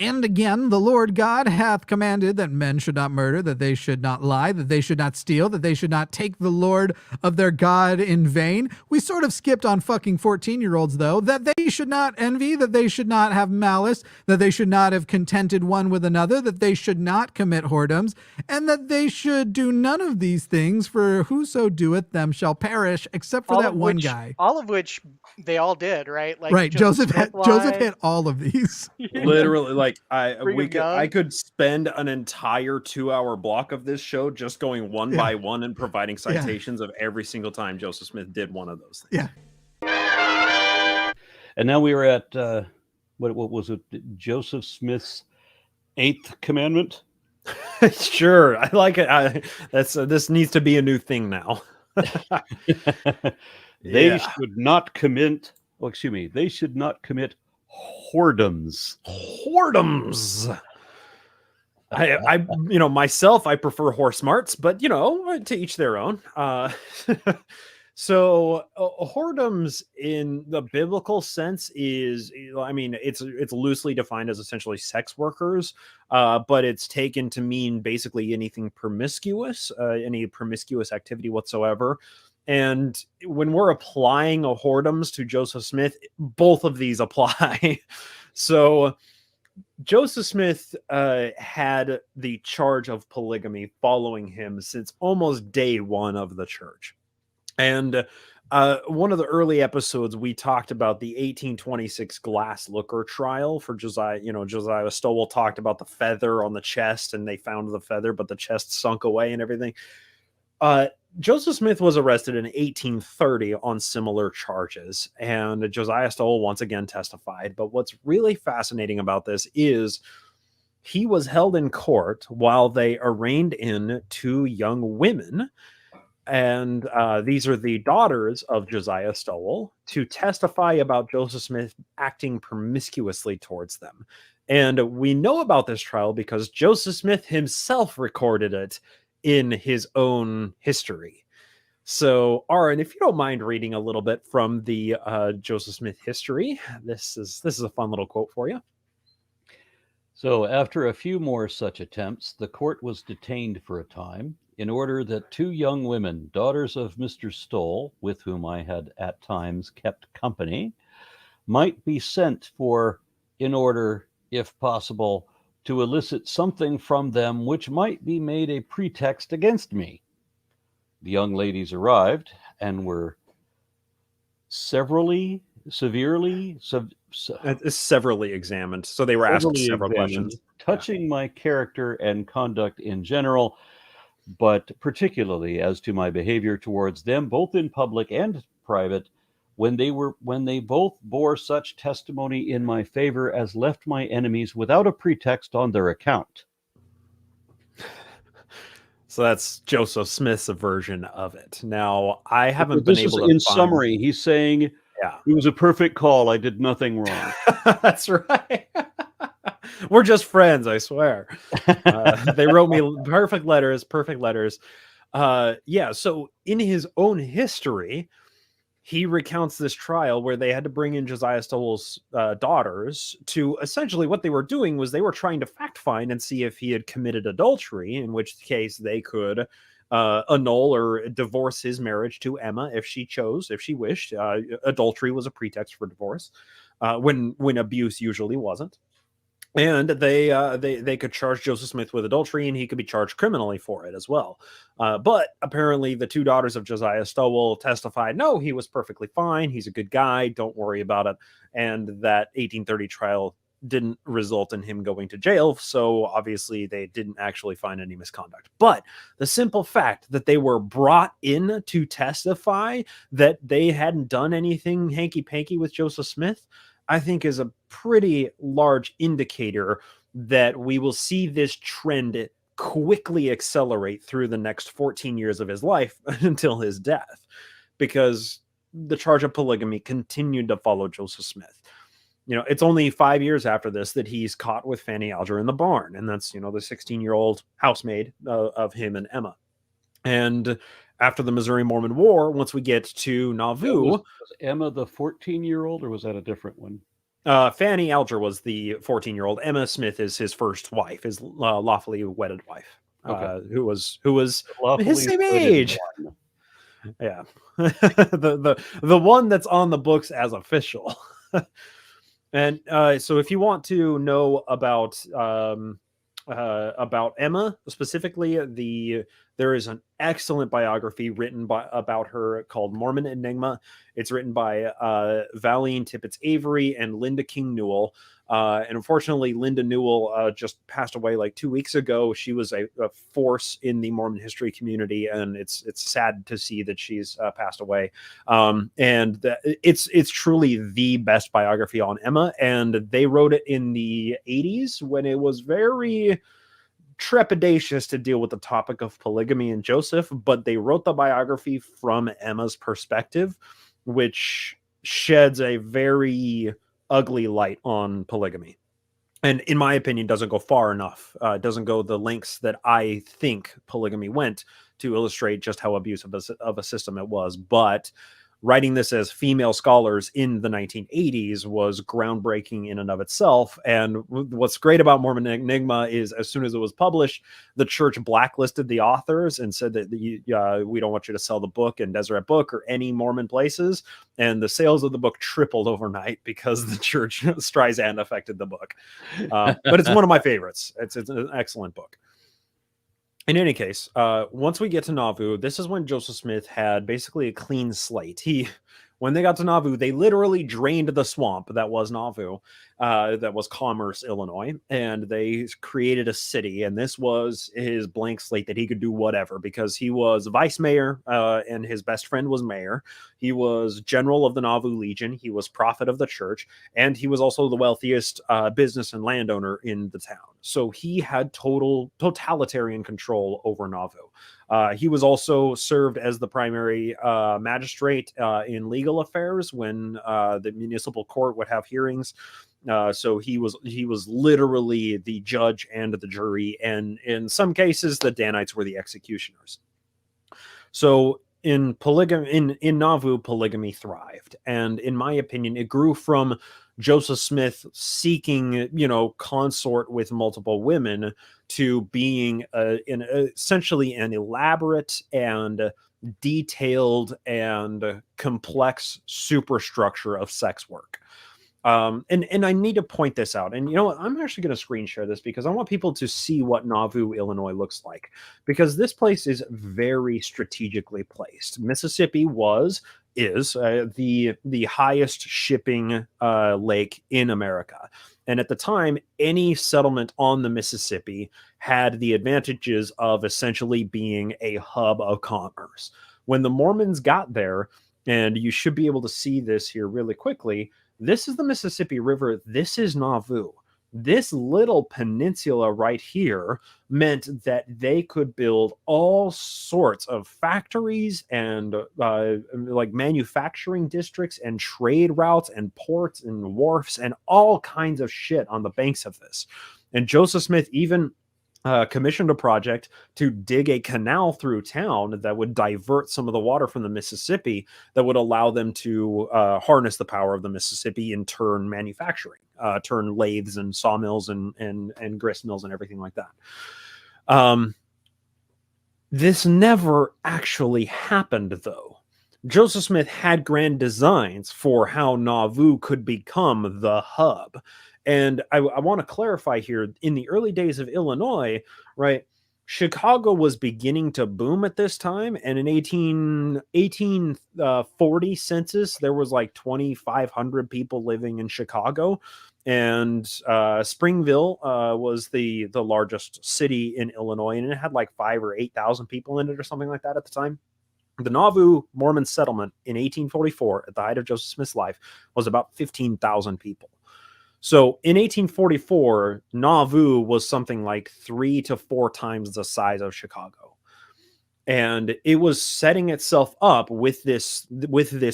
And again, the Lord God hath commanded that men should not murder, that they should not lie, that they should not steal, that they should not take the Lord of their God in vain. We sort of skipped on fucking 14-year-olds, though, that they should not envy, that they should not have malice, that they should not have contented one with another, that they should not commit whoredoms, and that they should do none of these things, for whoso doeth them shall perish, except for that one guy. All of which they all did, right? Like Right, Joseph hit all of these. Literally, like I could spend an entire 2-hour block of this show just going one by one and providing citations of every single time Joseph Smith did one of those things. Yeah. And now we are at what was it? Joseph Smith's 8th commandment. Sure, I like it. This needs to be a new thing now. They should not commit. Oh, excuse me. They should not commit whoredoms. Whoredoms. I myself, I prefer horse smarts, but to each their own. So whoredoms in the biblical sense is, it's loosely defined as essentially sex workers, but it's taken to mean basically anything promiscuous, any promiscuous activity whatsoever. And when we're applying a whoredoms to Joseph Smith, both of these apply. So Joseph Smith had the charge of polygamy following him since almost day one of the church. And one of the early episodes, we talked about the 1826 glass looker trial for Josiah. Josiah Stowell talked about the feather on the chest, and they found the feather, but the chest sunk away and everything. Joseph Smith was arrested in 1830 on similar charges, and Josiah Stowell once again testified. But what's really fascinating about this is he was held in court while they arraigned in 2 young women. And these are the daughters of Josiah Stowell, to testify about Joseph Smith acting promiscuously towards them. And we know about this trial because Joseph Smith himself recorded it in his own history. So, Aaron, if you don't mind reading a little bit from the Joseph Smith history, this is a fun little quote for you. So, after a few more such attempts, the court was detained for a time, in order that 2 young women, daughters of Mr. Stowell, with whom I had at times kept company, might be sent for, in order, if possible, to elicit something from them which might be made a pretext against me. The young ladies arrived and were severally examined. So they were asked several questions touching my character and conduct in general, but particularly as to my behavior towards them, both in public and private, when they both bore such testimony in my favor as left my enemies without a pretext on their account. So that's Joseph Smith's version of it. Now, I haven't been able to in summary, he's saying, it was a perfect call. I did nothing wrong. That's right. We're just friends, I swear. They wrote me perfect letters. So in his own history, he recounts this trial where they had to bring in Josiah Stowell's daughters to essentially what they were doing was they were trying to fact find and see if he had committed adultery, in which case they could annul or divorce his marriage to Emma if she wished. Adultery was a pretext for divorce when abuse usually wasn't. And they could charge Joseph Smith with adultery, and he could be charged criminally for it as well. But apparently the 2 daughters of Josiah Stowell testified, no, he was perfectly fine. He's a good guy. Don't worry about it. And that 1830 trial didn't result in him going to jail. So obviously they didn't actually find any misconduct. But the simple fact that they were brought in to testify that they hadn't done anything hanky-panky with Joseph Smith, I think is a pretty large indicator that we will see this trend quickly accelerate through the next 14 years of his life until his death, because the charge of polygamy continued to follow Joseph Smith. It's only 5 years after this that he's caught with Fanny Alger in the barn, and that's, the 16-year-old housemaid of him and Emma. And after the Missouri Mormon War, once we get to Nauvoo... Was Emma the 14-year-old, or was that a different one? Fanny Alger was the 14-year-old. Emma Smith is his first wife, his lawfully wedded wife, who was his Lawfully same wedded age. one. Yeah, the one that's on the books as official. And so, if you want to know about Emma specifically, there is an excellent biography written about her called Mormon Enigma. It's written by Valine Tippett Avery and Linda King Newell. And unfortunately, Linda Newell just passed away like 2 weeks ago. She was a force in the Mormon history community, and it's sad to see that she's passed away. It's truly the best biography on Emma, and they wrote it in the 80s when it was very trepidatious to deal with the topic of polygamy and Joseph, but they wrote the biography from Emma's perspective, which sheds a very ugly light on polygamy. And in my opinion, doesn't go far enough. Doesn't go the lengths that I think polygamy went to illustrate just how abusive of a system it was. But writing this as female scholars in the 1980s was groundbreaking in and of itself. And what's great about Mormon Enigma is as soon as it was published, the church blacklisted the authors and said that we don't want you to sell the book in Deseret Book or any Mormon places. And the sales of the book tripled overnight because the church Streisand affected the book. But it's one of my favorites. It's an excellent book. In any case, once we get to Nauvoo, this is when Joseph Smith had basically a clean slate. When they got to Nauvoo, they literally drained the swamp that was Nauvoo, that was Commerce, Illinois, and they created a city. And this was his blank slate that he could do whatever, because he was vice mayor and his best friend was mayor. He was general of the Nauvoo Legion. He was prophet of the church, and he was also the wealthiest business and landowner in the town. So he had totalitarian control over Nauvoo. He was also served as the primary magistrate in legal affairs when the municipal court would have hearings. So he was literally the judge and the jury, and in some cases, the Danites were the executioners. So in Nauvoo, polygamy thrived, and in my opinion, it grew from Joseph Smith seeking, consort with multiple women to being essentially an elaborate and detailed and complex superstructure of sex work. And I need to point this out. And you know what? I'm actually going to screen share this because I want people to see what Nauvoo, Illinois looks like, because this place is very strategically placed. Mississippi is the highest shipping lake in America. And at the time, any settlement on the Mississippi had the advantages of essentially being a hub of commerce. When the Mormons got there, and you should be able to see this here really quickly, this is the Mississippi River. This is Nauvoo. This little peninsula right here meant that they could build all sorts of factories and like manufacturing districts and trade routes and ports and wharfs and all kinds of shit on the banks of this. And Joseph Smith even commissioned a project to dig a canal through town that would divert some of the water from the Mississippi that would allow them to harness the power of the Mississippi and turn manufacturing, turn lathes and sawmills and grist mills and everything like that. This never actually happened, though. Joseph Smith had grand designs for how Nauvoo could become the hub. And I want to clarify here, in the early days of Illinois, right, Chicago was beginning to boom at this time. And in 1840 census, there was like 2,500 people living in Chicago. And Springville was the largest city in Illinois, and it had like 5,000 or 8,000 people in it or something like that at the time. The Nauvoo Mormon settlement in 1844, at the height of Joseph Smith's life, was about 15,000 people. So in 1844, Nauvoo was something like 3 to 4 times the size of Chicago. And it was setting itself up with this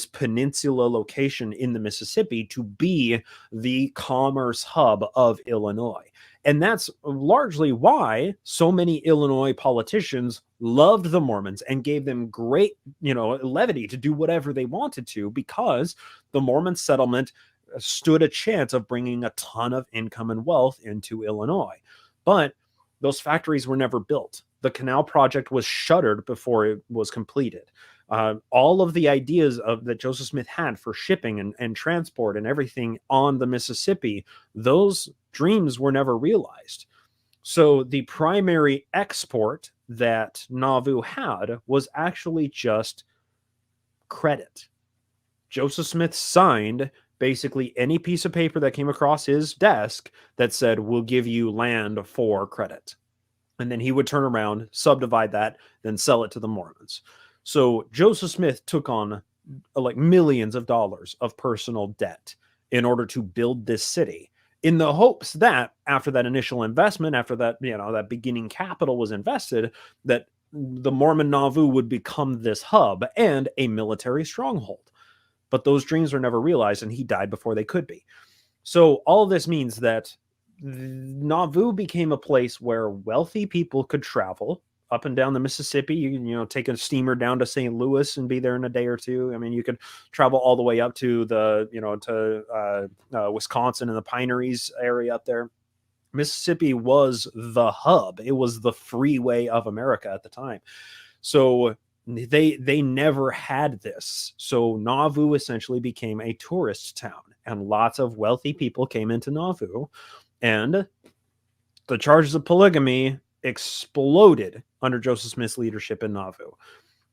peninsula location in the Mississippi to be the commerce hub of Illinois. And that's largely why so many Illinois politicians loved the Mormons and gave them great, levity to do whatever they wanted to, because the Mormon settlement stood a chance of bringing a ton of income and wealth into Illinois. But those factories were never built. The canal project was shuttered before it was completed. All of the ideas that Joseph Smith had for shipping and transport and everything on the Mississippi, those dreams were never realized. So the primary export that Nauvoo had was actually just credit. Joseph Smith signed basically any piece of paper that came across his desk that said, we'll give you land for credit. And then he would turn around, subdivide that, then sell it to the Mormons. So Joseph Smith took on like millions of dollars of personal debt in order to build this city, in the hopes that after that initial investment, after that, that beginning capital was invested, that the Mormon Nauvoo would become this hub and a military stronghold. But those dreams were never realized, and he died before they could be. So all of this means that Nauvoo became a place where wealthy people could travel up and down the Mississippi. You take a steamer down to St. Louis and be there in a day or two. I mean, you could travel all the way up to Wisconsin and the Pineries area up there. Mississippi was the hub. It was the freeway of America at the time. So they never had this. So Nauvoo essentially became a tourist town, and lots of wealthy people came into Nauvoo, and the charges of polygamy exploded under Joseph Smith's leadership in Nauvoo.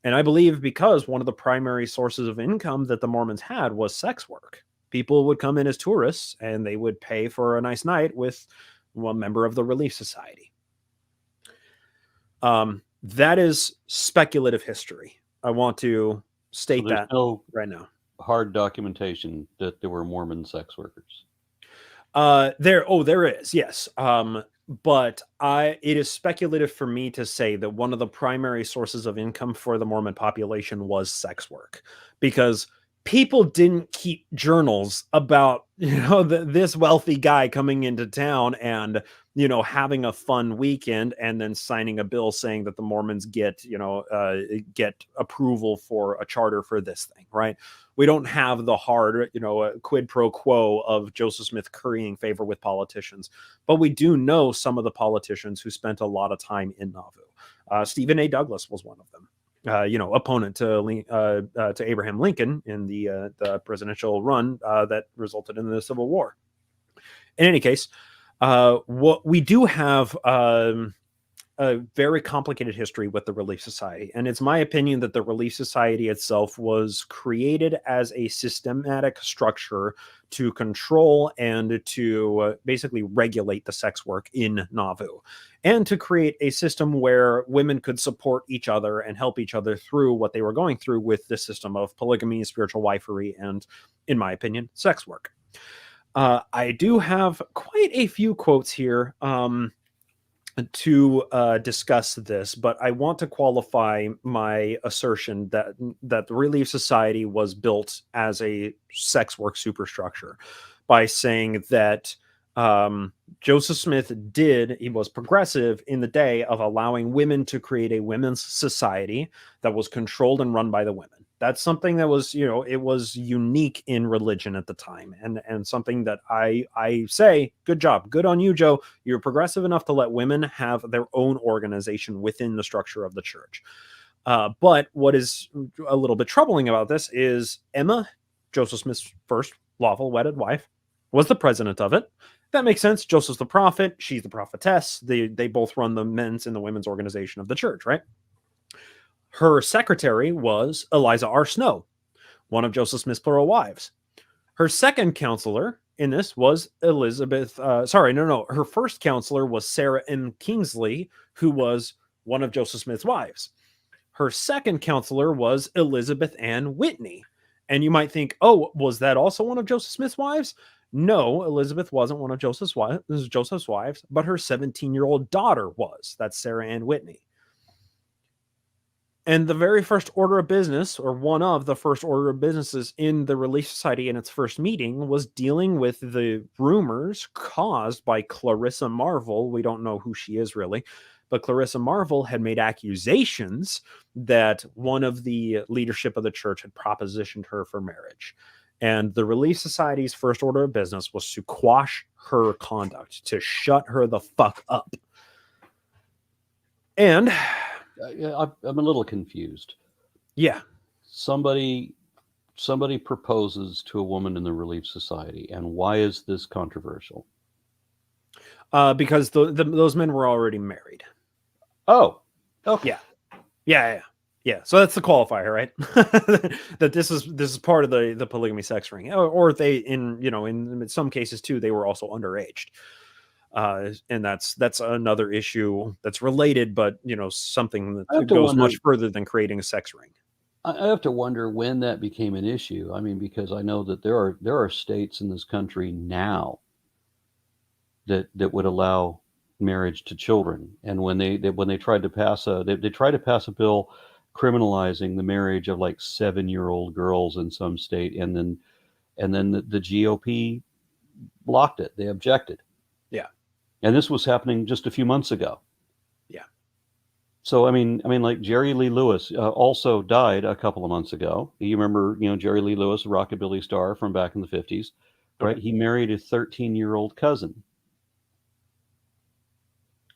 And I believe because one of the primary sources of income that the Mormons had was sex work. People would come in as tourists and they would pay for a nice night with one member of the Relief Society. That is speculative history. I want to state that right now. Hard documentation that there were Mormon sex workers. There is, yes. But it is speculative for me to say that one of the primary sources of income for the Mormon population was sex work, because people didn't keep journals about, this wealthy guy coming into town and, having a fun weekend and then signing a bill saying that the Mormons get approval for a charter for this thing, right? We don't have the hard, quid pro quo of Joseph Smith currying favor with politicians, but we do know some of the politicians who spent a lot of time in Nauvoo. Stephen A. Douglas was one of them. Opponent to Abraham Lincoln in the presidential run that resulted in the Civil War. In any case, what we do have a very complicated history with the Relief Society, and it's my opinion that the Relief Society itself was created as a systematic structure to control and to basically regulate the sex work in Nauvoo, and to create a system where women could support each other and help each other through what they were going through with the system of polygamy, spiritual wifery, and, in my opinion, sex work. I do have quite a few quotes here to discuss this, but I want to qualify my assertion that the Relief Society was built as a sex work superstructure by saying that Joseph Smith he was progressive in the day of allowing women to create a women's society that was controlled and run by the women. That's something that was, it was unique in religion at the time, and something that I say, good job, good on you, Joe. You're progressive enough to let women have their own organization within the structure of the church. But what is a little bit troubling about this is Emma, Joseph Smith's first lawful wedded wife, was the president of it. That makes sense. Joseph's the prophet. She's the prophetess. They both run the men's and the women's organization of the church, right? Her secretary was Eliza R. Snow, one of Joseph Smith's plural wives. Her second counselor in this was her first counselor was Sarah M. Kingsley, who was one of Joseph Smith's wives. Her second counselor was Elizabeth Ann Whitney. And you might think, oh, was that also one of Joseph Smith's wives? No, Elizabeth wasn't one of Joseph's wives, but her 17-year-old daughter was. That's Sarah Ann Whitney. And the very first order of business, or one of the first order of businesses in the Relief Society in its first meeting, was dealing with the rumors caused by Clarissa Marvel. We don't know who she is really, but Clarissa Marvel had made accusations that one of the leadership of the church had propositioned her for marriage. And the Relief Society's first order of business was to quash her conduct, to shut her the fuck up. And I'm a little confused. yeah, Somebody proposes to a woman in the Relief Society, and why is this controversial? because those men were already married. Oh, okay. Yeah. So that's the qualifier, right? That this is part of the polygamy sex ring, or they in some cases too, they were also underaged. And that's another issue that's related, but something that goes much further than creating a sex ring. I have to wonder when that became an issue. I mean, because I know that there are states in this country now that would allow marriage to children, and when they tried to pass they tried to pass a bill criminalizing the marriage of like 7-year-old girls in some state, and then the GOP blocked it. They objected. Yeah. And this was happening just a few months ago. Yeah. So I mean, like Jerry Lee Lewis also died a couple of months ago. You remember, Jerry Lee Lewis, a rockabilly star from back in the 50s, right? Okay. He married a 13-year-old cousin.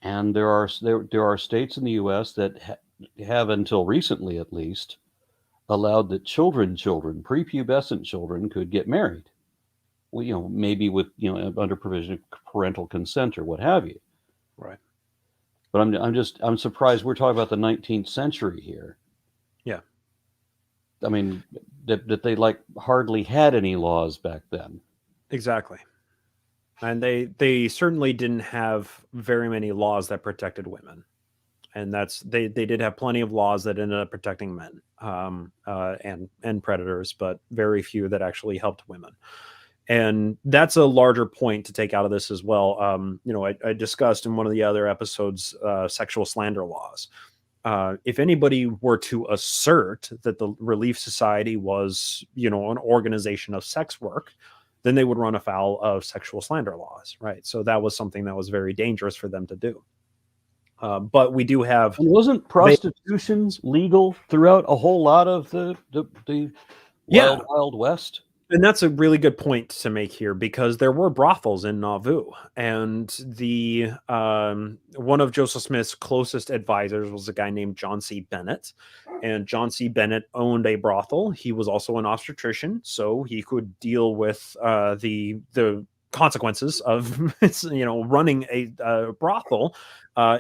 And there are states in the U.S. that have, until recently at least, allowed that prepubescent children could get married. Well, maybe with under provision of parental consent or what have you. Right. But I'm surprised we're talking about the 19th century here. Yeah. I mean, that they like hardly had any laws back then. Exactly. And they certainly didn't have very many laws that protected women. And they did have plenty of laws that ended up protecting men and predators, but very few that actually helped women. And that's a larger point to take out of this as well. I discussed in one of the other episodes sexual slander laws. If anybody were to assert that the Relief Society was, an organization of sex work, then they would run afoul of sexual slander laws, right? So that was something that was very dangerous for them to do. But we do have... And wasn't prostitution legal throughout a whole lot of the Wild West? And that's a really good point to make here, because there were brothels in Nauvoo, and the one of Joseph Smith's closest advisors was a guy named John C. Bennett, and John C. Bennett owned a brothel. He was also an obstetrician, so he could deal with the consequences of running a brothel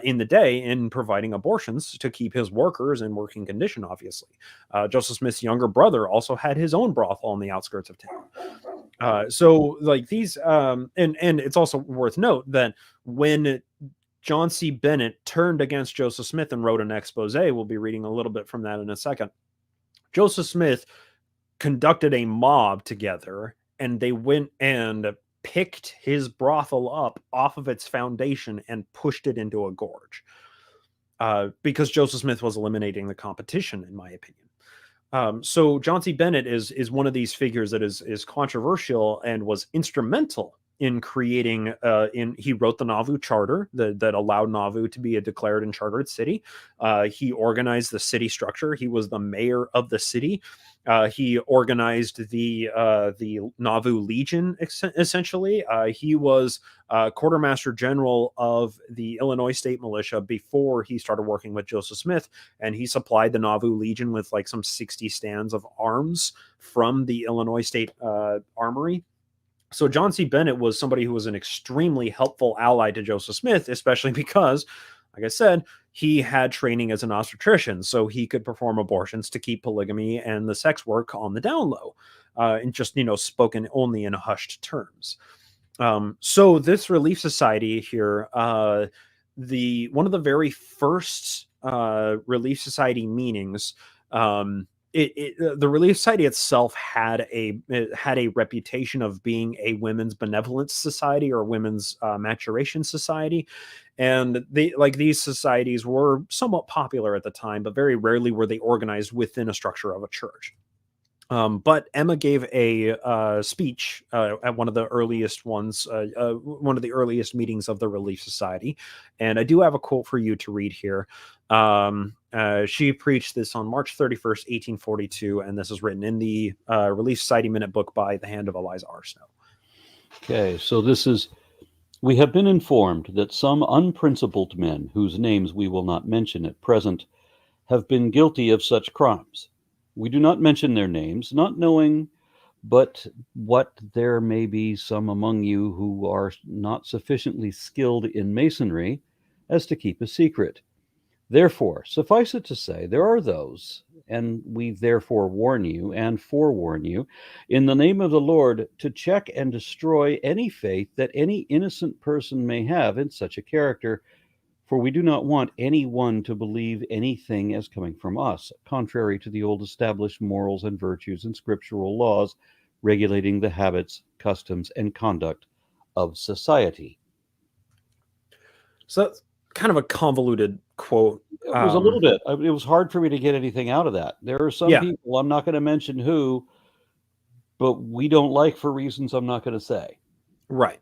in the day and providing abortions to keep his workers in working condition. Obviously, Joseph Smith's younger brother also had his own brothel on the outskirts of town. So like these, and it's also worth note that when John C. Bennett turned against Joseph Smith and wrote an expose, we'll be reading a little bit from that in a second. Joseph Smith conducted a mob together, and they went and picked his brothel up off of its foundation and pushed it into a gorge, because Joseph Smith was eliminating the competition, in my opinion. So John C. Bennett is one of these figures that is controversial and was instrumental in creating. He wrote the Nauvoo Charter that allowed Nauvoo to be a declared and chartered city. He organized the city structure. He was the mayor of the city. He organized the Nauvoo Legion, essentially. He was quartermaster general of the Illinois State Militia before he started working with Joseph Smith, and he supplied the Nauvoo Legion with like some 60 stands of arms from the Illinois State Armory. So John C. Bennett was somebody who was an extremely helpful ally to Joseph Smith, especially because, like I said, he had training as an obstetrician, so he could perform abortions to keep polygamy and the sex work on the down low, and just, spoken only in hushed terms. So this Relief Society here, one of the very first Relief Society meetings, the Relief Society itself had a reputation of being a women's benevolence society or women's maturation society, and these societies were somewhat popular at the time, but very rarely were they organized within a structure of a church. But Emma gave a speech at one of the earliest ones, one of the earliest meetings of the Relief Society. And I do have a quote for you to read here. She preached this on March 31st, 1842, and this is written in the Relief Society Minute Book by the hand of Eliza R. Snow. Okay, so this is, we have been informed that some unprincipled men, whose names we will not mention at present, have been guilty of such crimes. We do not mention their names, not knowing but what there may be some among you who are not sufficiently skilled in masonry as to keep a secret. Therefore, suffice it to say, there are those, and we therefore warn you and forewarn you, in the name of the Lord, to check and destroy any faith that any innocent person may have in such a character, for we do not want any one to believe anything as coming from us, contrary to the old established morals and virtues and scriptural laws regulating the habits, customs, and conduct of society. So that's kind of a convoluted quote. It was a little bit. It was hard for me to get anything out of that. There are some people, I'm not going to mention who, but we don't like for reasons I'm not going to say. Right.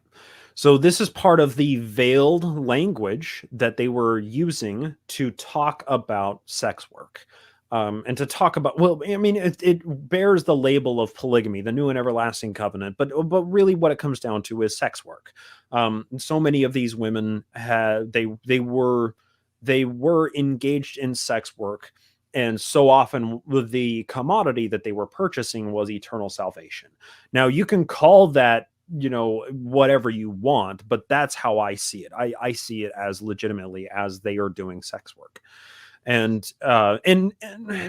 So this is part of the veiled language that they were using to talk about sex work. And to talk about, well, I mean, it bears the label of polygamy, the new and everlasting covenant, but really what it comes down to is sex work. So many of these women had, they were engaged in sex work. And so often the commodity that they were purchasing was eternal salvation. Now you can call that, you know, whatever you want, but that's how I see it. I see it as legitimately as they are doing sex work. And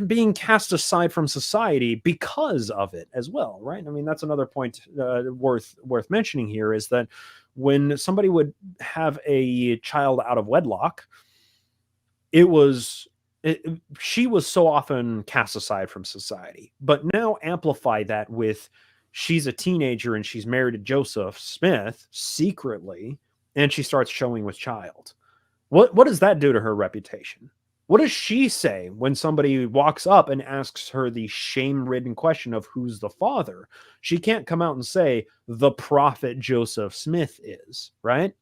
being cast aside from society because of it as well, right? I mean, that's another point worth mentioning here, is that when somebody would have a child out of wedlock, she was so often cast aside from society. But now amplify that with, she's a teenager and she's married to Joseph Smith secretly, and she starts showing with child. What does that do to her reputation? What does she say when somebody walks up and asks her the shame-ridden question of who's the father? She can't come out and say the prophet Joseph Smith is, right?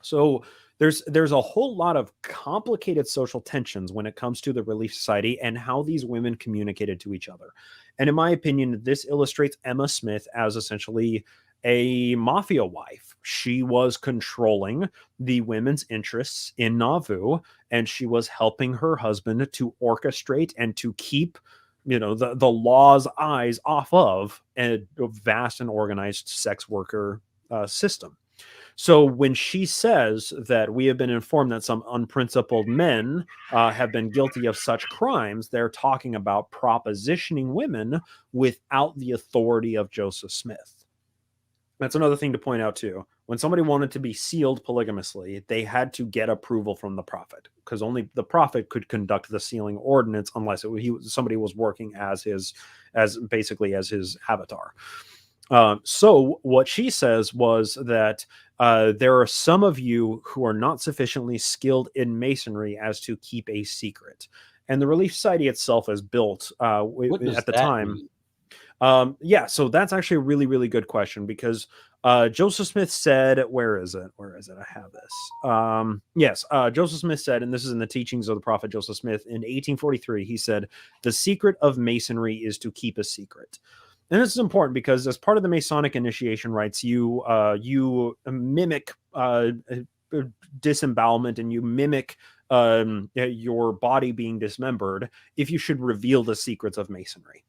So there's a whole lot of complicated social tensions when it comes to the Relief Society and how these women communicated to each other. And in my opinion, this illustrates Emma Smith as essentially a mafia wife. She was controlling the women's interests in Nauvoo, and she was helping her husband to orchestrate and to keep, you know, the law's eyes off of a vast and organized sex worker system. So when she says that we have been informed that some unprincipled men have been guilty of such crimes, they're talking about propositioning women without the authority of Joseph Smith. That's another thing to point out too. When somebody wanted to be sealed polygamously, they had to get approval from the prophet, because only the prophet could conduct the sealing ordinance unless somebody was working as his avatar. So what she says was that there are some of you who are not sufficiently skilled in masonry as to keep a secret. And the Relief Society itself is built at the time. Mean? Yeah, so that's actually a really, really good question, because Joseph Smith said, where is it? I have this. Yes, Joseph Smith said, and this is in the teachings of the prophet Joseph Smith in 1843, he said, "The secret of masonry is to keep a secret." And this is important because as part of the Masonic initiation rites, you mimic disembowelment, and you mimic your body being dismembered if you should reveal the secrets of masonry.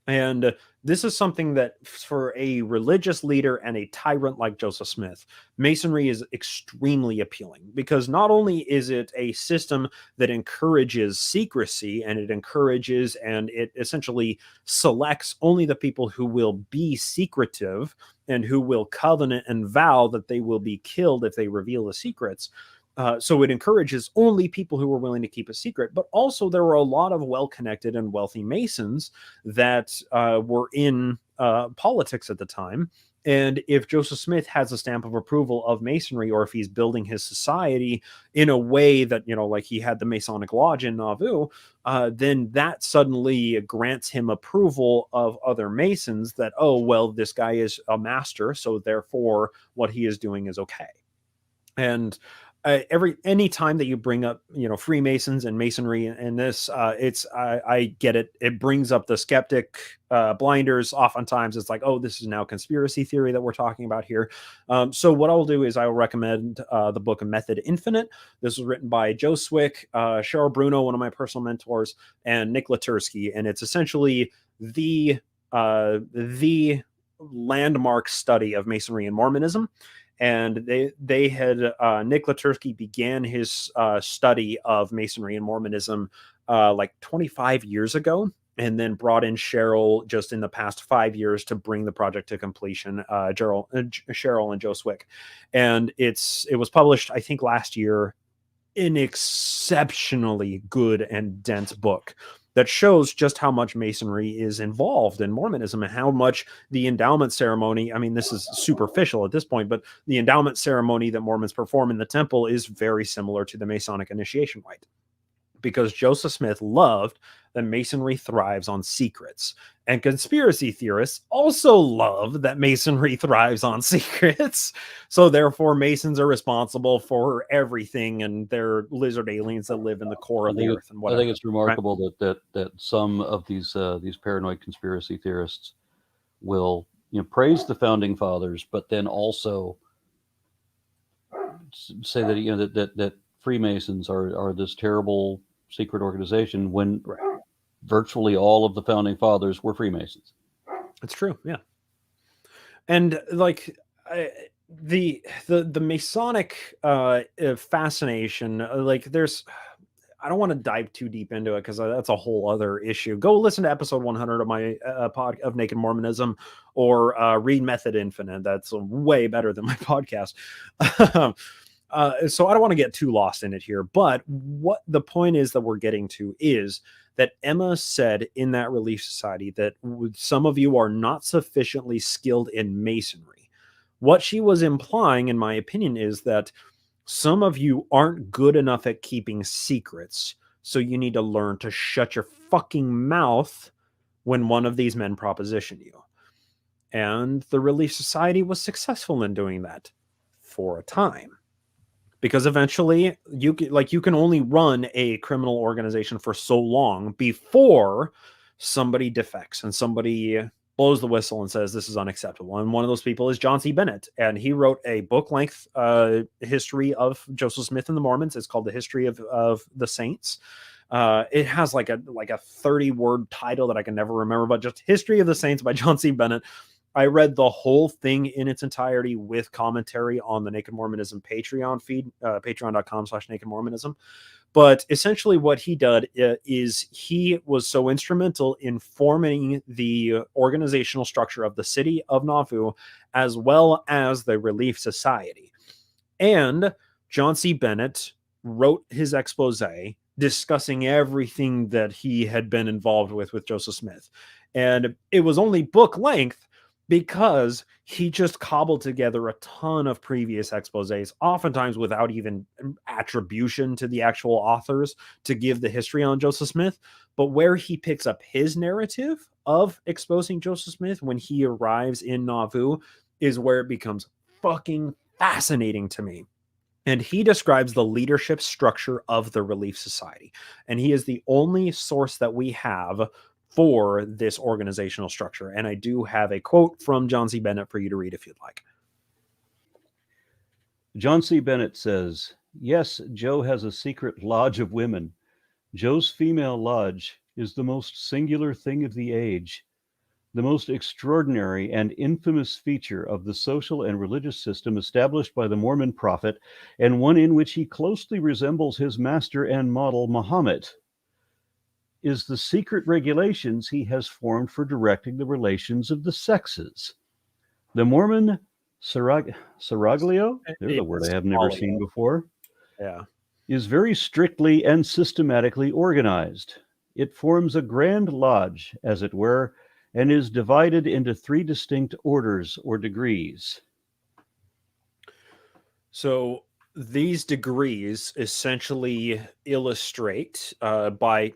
And this is something that, for a religious leader and a tyrant like Joseph Smith, masonry is extremely appealing, because not only is it a system that encourages secrecy, and it encourages and it essentially selects only the people who will be secretive and who will covenant and vow that they will be killed if they reveal the secrets, So it encourages only people who were willing to keep a secret, but also there were a lot of well-connected and wealthy Masons that were in politics at the time. And if Joseph Smith has a stamp of approval of Masonry, or if he's building his society in a way that, like he had the Masonic Lodge in Nauvoo, then that suddenly grants him approval of other Masons that, oh, well, this guy is a master, so therefore what he is doing is okay. And any time that you bring up Freemasons and Masonry and this, I get it, it brings up the skeptic blinders. Oftentimes it's like, oh, this is now conspiracy theory that we're talking about here. So what I'll do is I will recommend the book Method Infinite. This was written by Joe Swick, Cheryl Bruno, one of my personal mentors, and Nick Latursky, and it's essentially the landmark study of Masonry and Mormonism. And they had Nick Latursky began his study of Masonry and Mormonism like 25 years ago, and then brought in Cheryl just in the past 5 years to bring the project to completion. Cheryl and Joe Swick, and it was published, I think, last year. An exceptionally good and dense book that shows just how much Masonry is involved in Mormonism and how much the endowment ceremony, I mean, this is superficial at this point, but the endowment ceremony that Mormons perform in the temple is very similar to the Masonic initiation rite. Because Joseph Smith loved that Masonry thrives on secrets. And conspiracy theorists also love that Masonry thrives on secrets. So therefore, Masons are responsible for everything, and they're lizard aliens that live in the core of the earth and whatever. I think it's remarkable that some of these paranoid conspiracy theorists will praise the founding fathers, but then also say that that Freemasons are this terrible secret organization when virtually all of the founding fathers were Freemasons. It's true, yeah. And like the Masonic fascination, like there's, I don't want to dive too deep into it because that's a whole other issue. Go listen to episode 100 of my pod of Naked Mormonism, or read Method Infinite. That's way better than my podcast. So I don't want to get too lost in it here, but what the point is that we're getting to is that Emma said in that Relief Society that some of you are not sufficiently skilled in Masonry. What she was implying, in my opinion, is that some of you aren't good enough at keeping secrets, so you need to learn to shut your fucking mouth when one of these men proposition you. And the Relief Society was successful in doing that for a time. Because eventually you can only run a criminal organization for so long before somebody defects and somebody blows the whistle and says this is unacceptable. And one of those people is John C. Bennett, and he wrote a book-length history of Joseph Smith and the Mormons. It's called The History of the Saints. It has like a 30-word title that I can never remember, but just History of the Saints by John C. Bennett. I read the whole thing in its entirety with commentary on the Naked Mormonism Patreon feed, patreon.com/Naked Mormonism. But essentially what he did is he was so instrumental in forming the organizational structure of the city of Nauvoo, as well as the Relief Society. And John C. Bennett wrote his expose discussing everything that he had been involved with Joseph Smith. And it was only book length, because he just cobbled together a ton of previous exposés, oftentimes without even attribution to the actual authors, to give the history on Joseph Smith. But where he picks up his narrative of exposing Joseph Smith when he arrives in Nauvoo is where it becomes fucking fascinating to me. And he describes the leadership structure of the Relief Society. And he is the only source that we have for this organizational structure. And I do have a quote from John C. Bennett for you to read if you'd like. John C. Bennett says, "Yes, Joe has a secret lodge of women. Joe's female lodge is the most singular thing of the age, the most extraordinary and infamous feature of the social and religious system established by the Mormon prophet, and one in which he closely resembles his master and model, Muhammad, is the secret regulations he has formed for directing the relations of the sexes. The Mormon seraglio, there's a word I have never seen before, Yeah. is very strictly and systematically organized. It forms a grand lodge, as it were, and is divided into 3 distinct orders or degrees. So these degrees essentially illustrate, by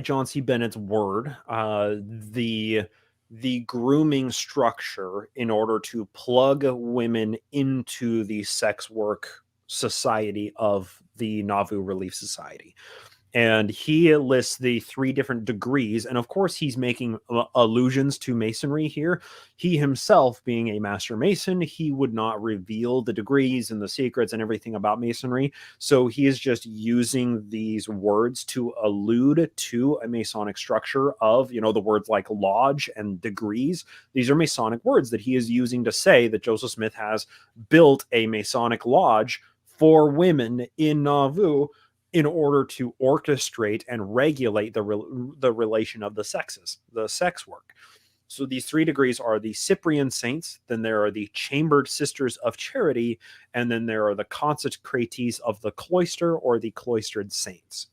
John C. Bennett's word, the grooming structure in order to plug women into the sex work society of the Nauvoo Relief Society. And he lists the 3 different degrees, and of course he's making allusions to masonry here. He himself, being a master mason, he would not reveal the degrees and the secrets and everything about masonry, so he is just using these words to allude to a Masonic structure of, the words like lodge and degrees. These are Masonic words that he is using to say that Joseph Smith has built a Masonic lodge for women in Nauvoo in order to orchestrate and regulate the relation of the sexes, the sex work. So these 3 degrees are the Cyprian saints, then there are the chambered sisters of charity, and then there are the consecrates of the cloister or the cloistered saints.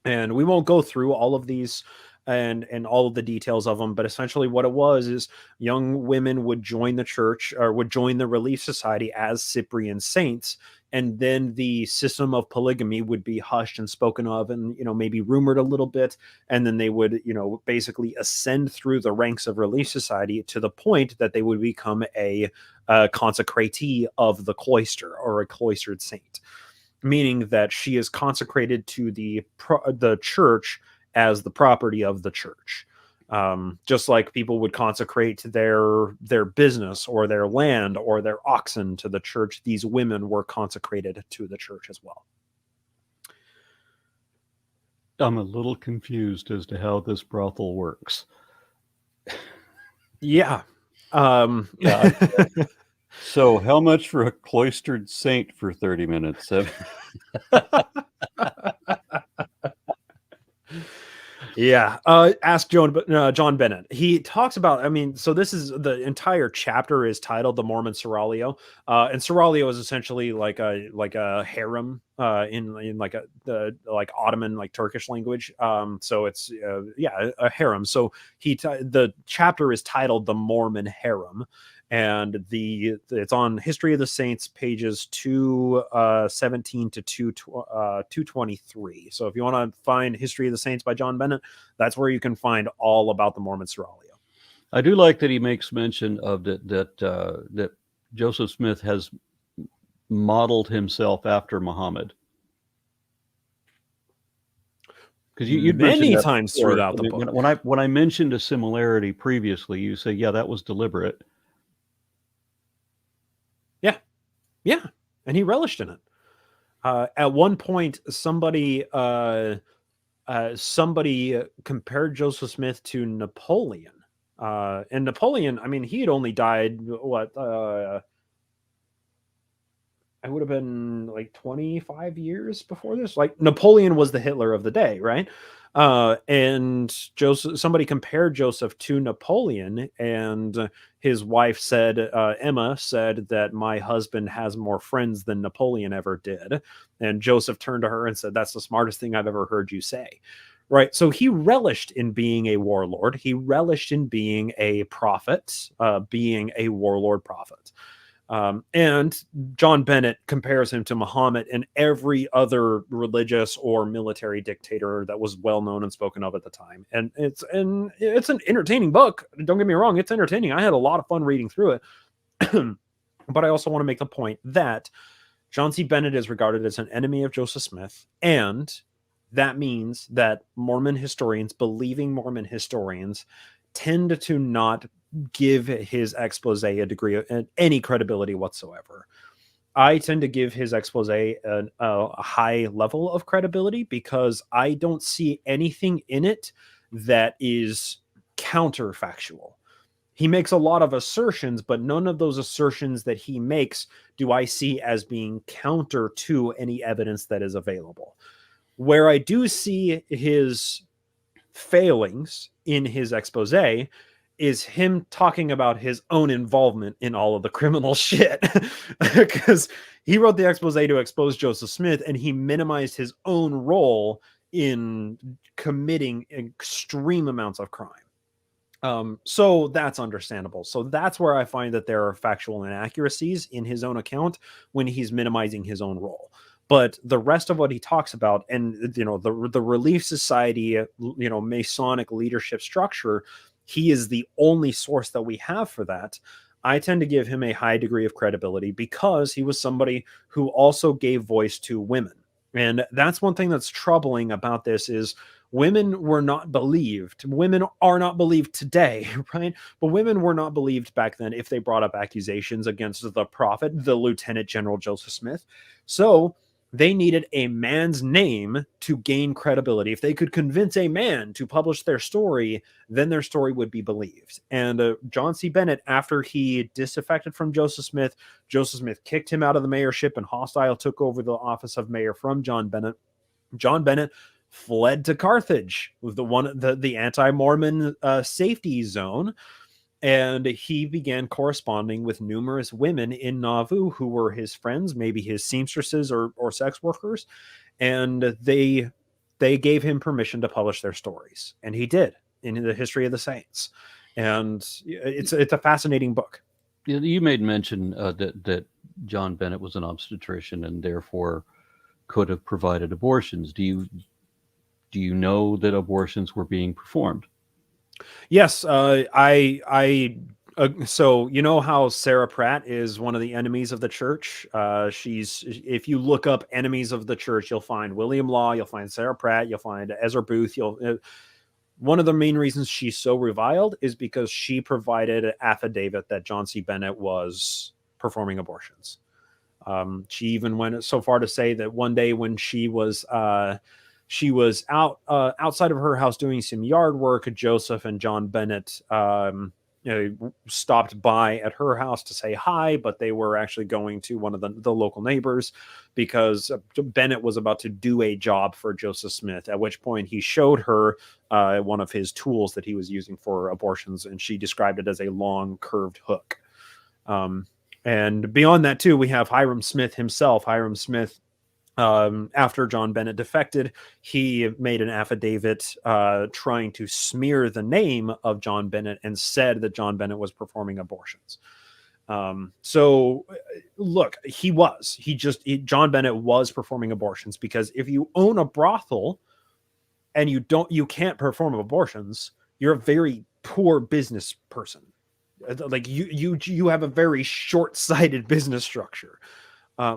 And we won't go through all of these and all of the details of them, but essentially what it was is young women would join the church or would join the Relief Society as Cyprian saints, and then the system of polygamy would be hushed and spoken of and maybe rumored a little bit, and then they would basically ascend through the ranks of Relief Society to the point that they would become a consecratee of the cloister or a cloistered saint, meaning that she is consecrated to the church as the property of the church. Just like people would consecrate their business or their land or their oxen to the church, these women were consecrated to the church as well. I'm a little confused as to how this brothel works. Yeah. So how much for a cloistered saint for 30 minutes? Yeah. Ask John Bennett. He talks about, so this is the entire chapter is titled The Mormon Seraglio. And Seraglio is essentially like a harem in like the Ottoman, like Turkish language. So it's a harem. So the chapter is titled The Mormon Harem. And it's on History of the Saints, pages 217 to 223. So if you want to find History of the Saints by John Bennett, that's where you can find all about the Mormon Seraglio. I do like that he makes mention of that Joseph Smith has modeled himself after Muhammad. Because you many times before. throughout the book. When I mentioned a similarity previously, you say, yeah, that was deliberate. Yeah, and he relished in it. At one point, somebody compared Joseph Smith to Napoleon. And Napoleon, he had only died, I would have been like 25 years before this. Like Napoleon was the Hitler of the day, right? And somebody compared Joseph to Napoleon, and his wife said, Emma said that my husband has more friends than Napoleon ever did. And Joseph turned to her and said, that's the smartest thing I've ever heard you say. Right. So he relished in being a warlord. He relished in being a prophet, being a warlord prophet. And John Bennett compares him to Muhammad and every other religious or military dictator that was well known and spoken of at the time. And it's an entertaining book. Don't get me wrong. It's entertaining. I had a lot of fun reading through it. But I also want to make the point that John C. Bennett is regarded as an enemy of Joseph Smith. And that means that believing Mormon historians tend to not give his expose a degree of any credibility whatsoever. I tend to give his expose a high level of credibility because I don't see anything in it that is counterfactual. He makes a lot of assertions, but none of those assertions that he makes do I see as being counter to any evidence that is available. Where I do see his failings in his expose is him talking about his own involvement in all of the criminal shit. Because he wrote the expose to expose Joseph Smith, and he minimized his own role in committing extreme amounts of crime. So that's understandable. So that's where I find that there are factual inaccuracies in his own account when he's minimizing his own role. But the rest of what he talks about, and the Relief Society, Masonic leadership structure, he is the only source that we have for that. I tend to give him a high degree of credibility because he was somebody who also gave voice to women. And that's one thing that's troubling about this is women were not believed. Women are not believed today, right? But women were not believed back then if they brought up accusations against the prophet, the Lieutenant General Joseph Smith. So they needed a man's name to gain credibility. If they could convince a man to publish their story, then their story would be believed. And John C. Bennett, after he disaffected from Joseph Smith kicked him out of the mayorship, and hostile took over the office of mayor from John Bennett. John Bennett fled to Carthage, the anti-Mormon safety zone, and he began corresponding with numerous women in Nauvoo who were his friends, maybe his seamstresses or sex workers, and they gave him permission to publish their stories, and he did, in the History of the Saints. And it's a fascinating book. You made mention that John Bennett was an obstetrician and therefore could have provided abortions. Do you know that abortions were being performed? Yes, so you know how Sarah Pratt is one of the enemies of the church. If you look up enemies of the church, you'll find William Law, you'll find Sarah Pratt, you'll find Ezra Booth. One of the main reasons she's so reviled is because she provided an affidavit that John C. Bennett was performing abortions. She even went so far to say that one day when she was outside of her house doing some yard work, Joseph and John Bennett stopped by at her house to say hi, but they were actually going to one of the local neighbors because Bennett was about to do a job for Joseph Smith, at which point he showed her one of his tools that he was using for abortions, and she described it as a long curved hook. And beyond that too, we have Hiram Smith himself. Hiram Smith, after John Bennett defected, he made an affidavit trying to smear the name of John Bennett and said that John Bennett was performing abortions. So look, John Bennett was performing abortions, because if you own a brothel and you can't perform abortions, you're a very poor business person. Like you have a very short-sighted business structure.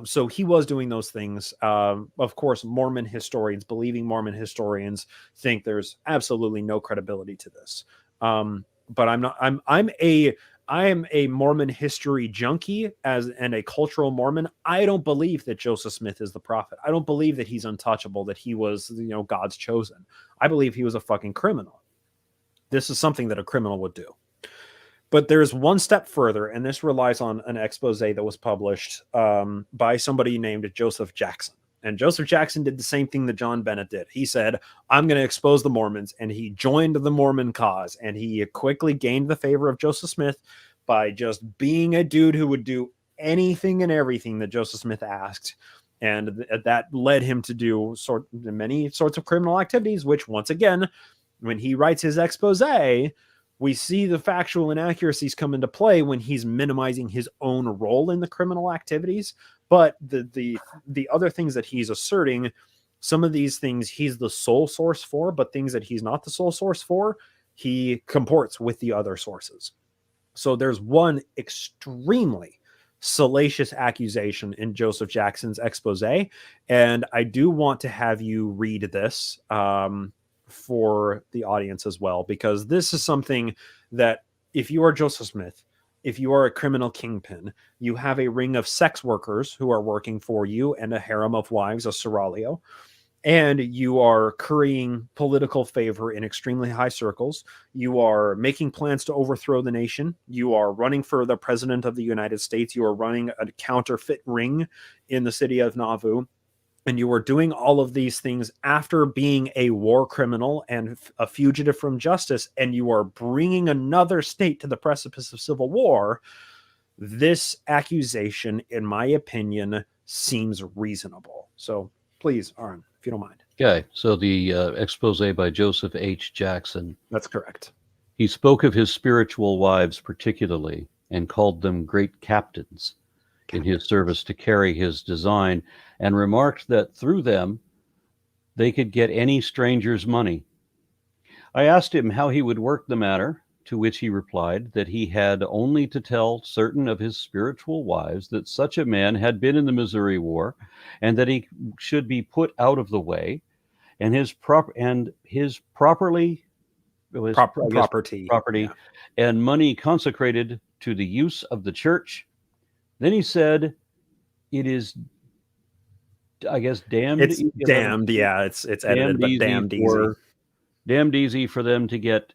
So he was doing those things. Of course, believing Mormon historians think there's absolutely no credibility to this. But I am a Mormon history junkie and a cultural Mormon. I don't believe that Joseph Smith is the prophet. I don't believe that he's untouchable, that he was, God's chosen. I believe he was a fucking criminal. This is something that a criminal would do. But there's one step further, and this relies on an expose that was published by somebody named Joseph Jackson. And Joseph Jackson did the same thing that John Bennett did. He said, I'm going to expose the Mormons, and he joined the Mormon cause, and he quickly gained the favor of Joseph Smith by just being a dude who would do anything and everything that Joseph Smith asked. And that led him to do many sorts of criminal activities, which, once again, when he writes his expose, we see the factual inaccuracies come into play when he's minimizing his own role in the criminal activities. But the other things that he's asserting, some of these things he's the sole source for, but things that he's not the sole source for, he comports with the other sources. So there's one extremely salacious accusation in Joseph Jackson's expose, and I do want to have you read this for the audience as well, because this is something that, if you are Joseph Smith, if you are a criminal kingpin, you have a ring of sex workers who are working for you and a harem of wives, a seraglio, and you are currying political favor in extremely high circles. You are making plans to overthrow the nation. You are running for the president of the United States. You are running a counterfeit ring in the city of Nauvoo. And you are doing all of these things after being a war criminal and a fugitive from justice, and you are bringing another state to the precipice of civil war. This accusation, in my opinion, seems reasonable. So please, Aaron, if you don't mind. Okay, so the expose by Joseph H. Jackson. That's correct. He spoke of his spiritual wives particularly and called them great captains in his service to carry his design, and remarked that through them they could get any stranger's money. I asked him how he would work the matter, to which he replied that he had only to tell certain of his spiritual wives that such a man had been in the Missouri War, and that he should be put out of the way, and his property Yeah. and money consecrated to the use of the church. Then he said, "It is, I guess, damned. It's damned. Yeah, it's edited, but damned easy. Damned easy for them to get,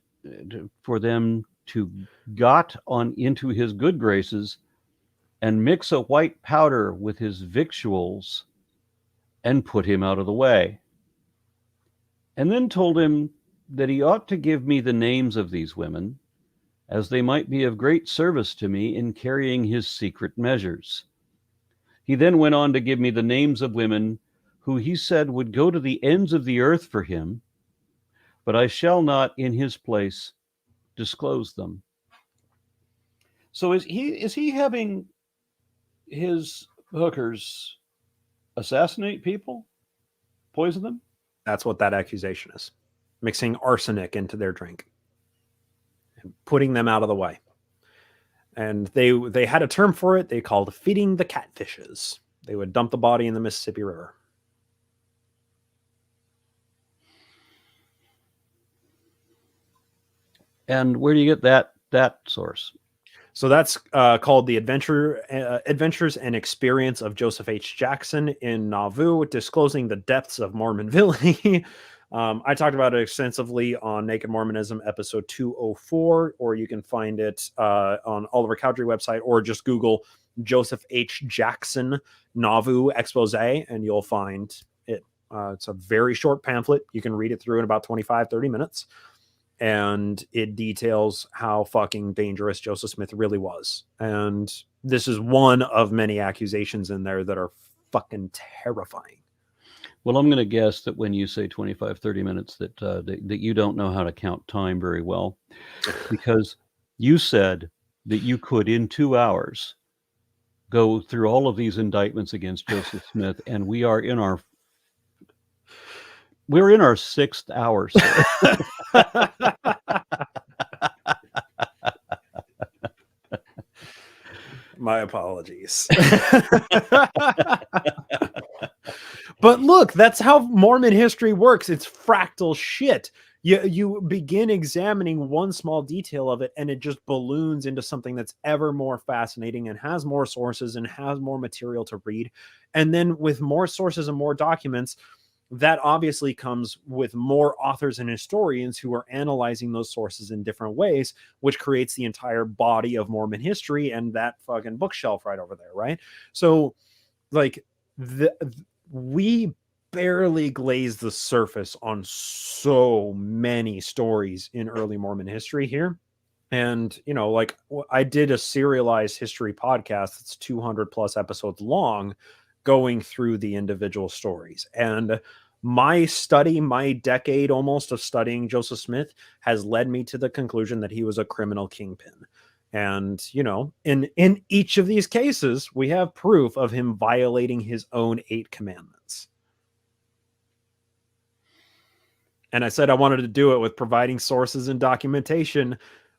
for them to got on into his good graces, and mix a white powder with his victuals, and put him out of the way. And then told him that he ought to give me the names of these women, as they might be of great service to me in carrying his secret measures. He then went on to give me the names of women who he said would go to the ends of the earth for him, but I shall not in his place disclose them." So is he having his hookers assassinate people, poison them? That's what that accusation is. Mixing arsenic into their drink and putting them out of the way. And they had a term for it. They called feeding the catfishes. They would dump the body in the Mississippi River. And where do you get that source? So that's called the Adventures and Experience of Joseph H. Jackson in Nauvoo, disclosing the depths of Mormon villainy. I talked about it extensively on Naked Mormonism episode 204, or you can find it on Oliver Cowdery website, or just Google Joseph H. Jackson Nauvoo expose, and you'll find it. It's a very short pamphlet. You can read it through in about 25-30 minutes. And it details how fucking dangerous Joseph Smith really was. And this is one of many accusations in there that are fucking terrifying. Well, I'm going to guess that when you say 25-30 minutes that you don't know how to count time very well, because you said that you could in 2 hours go through all of these indictments against Joseph Smith, and we're in our 6th hour. My apologies. But look, that's how Mormon history works. It's fractal shit. You begin examining one small detail of it, and it just balloons into something that's ever more fascinating and has more sources and has more material to read. And then with more sources and more documents, that obviously comes with more authors and historians who are analyzing those sources in different ways, which creates the entire body of Mormon history and that fucking bookshelf right over there, right? So, like, we barely glaze the surface on so many stories in early Mormon history here. And, you know, like, I did a serialized history podcast that's 200 plus episodes long, going through the individual stories. And my decade almost of studying Joseph Smith has led me to the conclusion that he was a criminal kingpin. And, you know, in each of these cases, we have proof of him violating his own 8 commandments. And I said I wanted to do it with providing sources and documentation.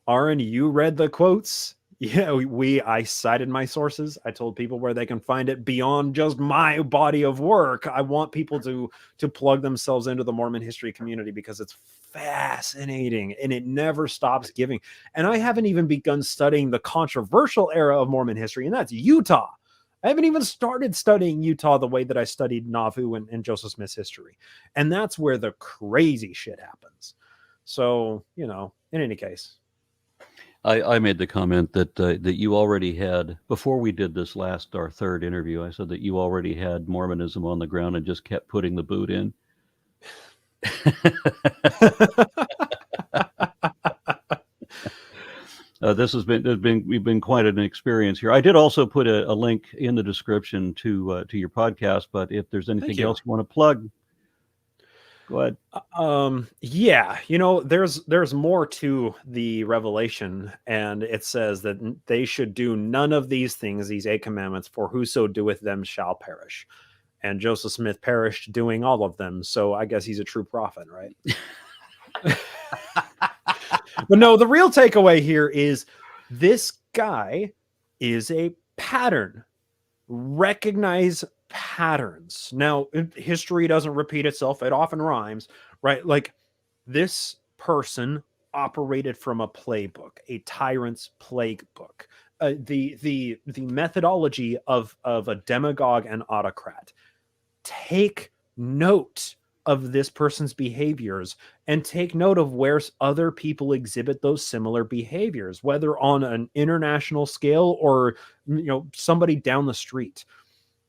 Aaron, you read the quotes. Yeah, I cited my sources. I told people where they can find it beyond just my body of work. I want people to plug themselves into the Mormon history community because it's fascinating and it never stops giving. And I haven't even begun studying the controversial era of Mormon history, and that's Utah. I haven't even started studying Utah the way that I studied Nauvoo and Joseph Smith's history. And that's where the crazy shit happens. So, you know, in any case. I made the comment that you already had, before we did this our third interview, I said that you already had Mormonism on the ground and just kept putting the boot in. We've been quite an experience here. I did also put a link in the description to your podcast, but if there's anything else you want to plug, go ahead. Yeah, there's more to the revelation, and it says that they should do none of these things, these 8 commandments, for whoso doeth them shall perish. And Joseph Smith perished doing all of them, so I guess he's a true prophet, right? But no, the real takeaway here is this guy is a pattern. Recognize patterns. Now, history doesn't repeat itself. It often rhymes, right? Like, this person operated from a playbook, a tyrant's plague book, the methodology of a demagogue and autocrat. Take note of this person's behaviors and take note of where other people exhibit those similar behaviors, whether on an international scale or somebody down the street.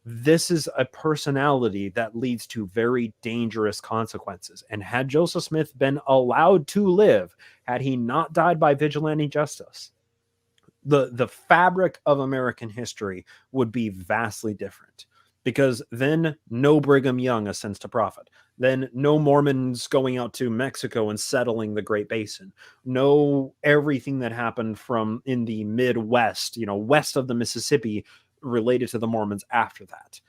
This is a personality that leads to very dangerous consequences. And had Joseph Smith been allowed to live, had he not died by vigilante justice, the fabric of American history would be vastly different. Because then no Brigham Young ascends to prophet. Then no Mormons going out to Mexico and settling the Great Basin. No everything that happened from in the Midwest, west of the Mississippi, related to the Mormons after that.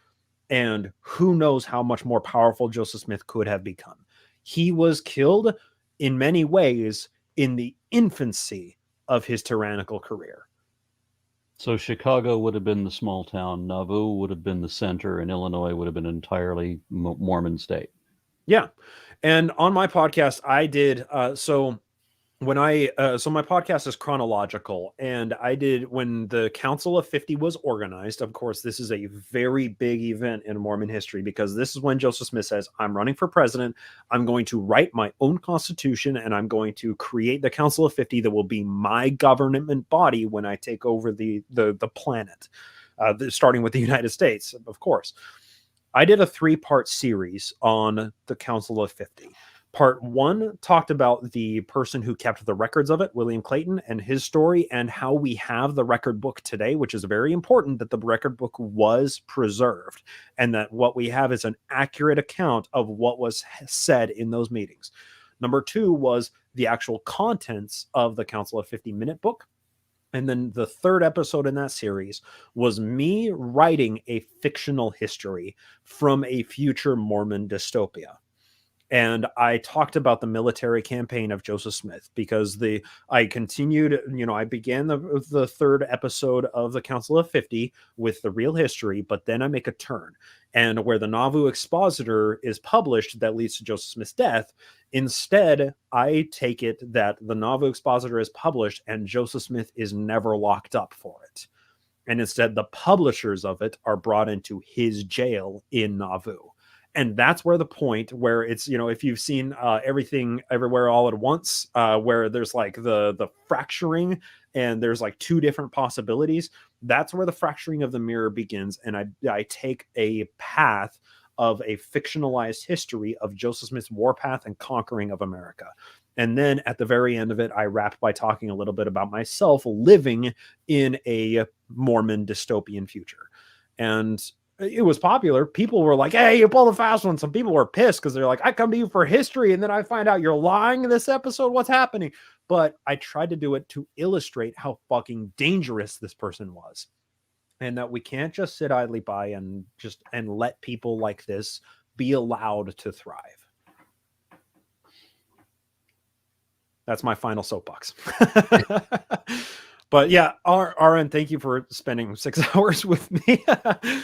And who knows how much more powerful Joseph Smith could have become. He was killed in many ways in the infancy of his tyrannical career. So Chicago would have been the small town, Nauvoo would have been the center, and Illinois would have been an entirely Mormon state. Yeah. And on my podcast, I did, so my podcast is chronological, and I did when the Council of 50 was organized. Of course, this is a very big event in Mormon history, because this is when Joseph Smith says, I'm running for president. I'm going to write my own constitution, and I'm going to create the Council of 50 that will be my government body when I take over the planet, starting with the United States, of course. I did a 3-part series on the Council of 50. Part 1 talked about the person who kept the records of it, William Clayton, and his story, and how we have the record book today, which is very important that the record book was preserved and that what we have is an accurate account of what was said in those meetings. Number 2 was the actual contents of the Council of 50 minute book. And then the 3rd episode in that series was me writing a fictional history from a future Mormon dystopia. And I talked about the military campaign of Joseph Smith, because I continued, I began the 3rd episode of the Council of 50 with the real history, but then I make a turn. And where the Nauvoo Expositor is published that leads to Joseph Smith's death, instead, I take it that the Nauvoo Expositor is published and Joseph Smith is never locked up for it. And instead, the publishers of it are brought into his jail in Nauvoo. And that's where the point where it's, if you've seen Everything Everywhere All at Once, where there's like the fracturing and there's like 2 different possibilities, that's where the fracturing of the mirror begins. And I take a path of a fictionalized history of Joseph Smith's warpath and conquering of America. And then at the very end of it, I wrap by talking a little bit about myself living in a Mormon dystopian future. And it was popular. People were like, hey, you pulled a fast one. Some people were pissed because they're like, I come to you for history, and then I find out you're lying in this episode. What's happening? But I tried to do it to illustrate how fucking dangerous this person was. And that we can't just sit idly by and let people like this be allowed to thrive. That's my final soapbox. But yeah, RN, thank you for spending 6 hours with me,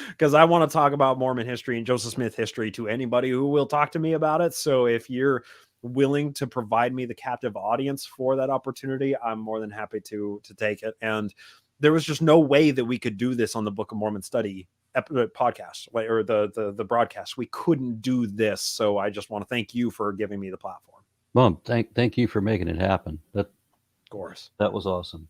because I want to talk about Mormon history and Joseph Smith history to anybody who will talk to me about it. So if you're willing to provide me the captive audience for that opportunity, I'm more than happy to take it. And there was just no way that we could do this on the Book of Mormon Study podcast or the broadcast. We couldn't do this. So I just want to thank you for giving me the platform. Well, thank you for making it happen. Of course. That was awesome.